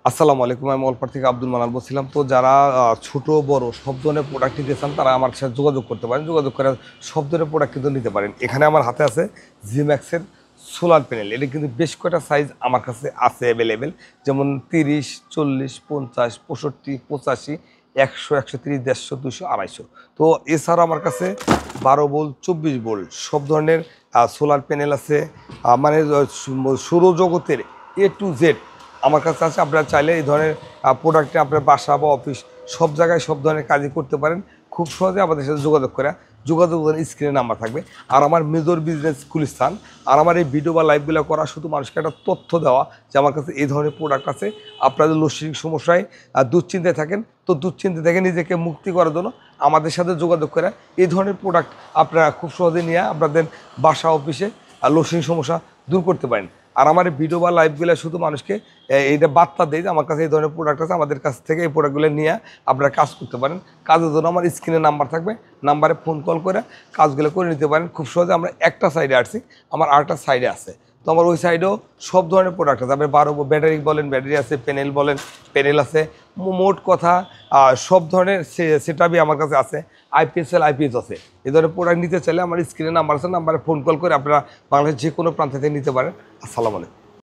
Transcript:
আসসালামু আলাইকুম। আমি অলপার থেকে আব্দুল মানাল বলছিলাম। তো যারা ছোট বড় সব ধরনের প্রোডাক্ট নিতে চান তারা আমার সাথে যোগাযোগ করতে পারেন। যোগাযোগ করে সব ধরনের প্রোডাক্ট কিন্তু নিতে পারেন। এখানে আমার হাতে আছে জিম্যাক্সের সোলার প্যানেল। এটা কিন্তু বেশ কয়টা সাইজ আমার কাছে আছে অ্যাভেলেবেল। যেমন ৩০, ৪০, ৫০, ৬৫, ৮৫, ১০০, ১৩০, ১৫০, ২০০, ২৫০। তো এছাড়া আমার কাছে ১২ ভোল্ট, ২৪ ভোল্ট সব ধরনের সোলার প্যানেল আছে। মানে সৌরজগতের টু জেড আমার কাছে আছে। আপনারা চাইলে এই ধরনের প্রোডাক্টে আপনার বাসা বা অফিস সব জায়গায় সব ধরনের কাজই করতে পারেন। খুব সহজে আমাদের সাথে যোগাযোগ করে স্ক্রিনে নাম্বার থাকবে। আর আমার মেজর বিজনেস গুলিস্তান। আর আমার এই ভিডিও বা লাইভগুলো করা শুধু মানুষকে একটা তথ্য দেওয়া যে আমার কাছে এই ধরনের প্রোডাক্ট আছে। আপনাদের লসিক সমস্যায় দুশ্চিন্তায় থাকেন, তো দুশ্চিন্তা থেকে নিজেকে মুক্তি করার জন্য আমাদের সাথে যোগাযোগ করে এই ধরনের প্রোডাক্ট আপনারা খুব সহজে নিয়ে আপনাদের বাসা অফিসে লসিং সমস্যা দূর করতে পারেন। আর আমার এই ভিডিও বা লাইভগুলো শুধু মানুষকে এইটা বার্তা দেয় যে আমার কাছে এই ধরনের প্রোডাক্ট আছে, আমাদের কাছ থেকে এই প্রোডাক্টগুলো নিয়ে আপনারা কাজ করতে পারেন। কাজের জন্য আমার স্ক্রিনে নাম্বার থাকবে, নাম্বারে ফোন কল করে কাজগুলো করে নিতে পারেন খুব সহজে। আমরা একটা সাইডে আসছি, আমার আরেকটা সাইডে আছে। তো আমার ওই সাইডেও সব ধরনের প্রোডাক্ট আছে। আপনি ১২ ব্যাটারি বলেন, ব্যাটারি আছে, প্যানেল বলেন, প্যানেল আছে। মোট কথা সব ধরনের সেটআপই আমার কাছে আছে। আইপিএস আছে। এই ধরনের প্রোডাক্ট নিতে চাইলে আমার স্ক্রিনে নাম্বার আছে, নাম্বারে ফোন কল করে আপনারা বাংলাদেশের যে কোনো প্রান্ত থেকে নিতে পারেন। আসসালামু আলাইকুম।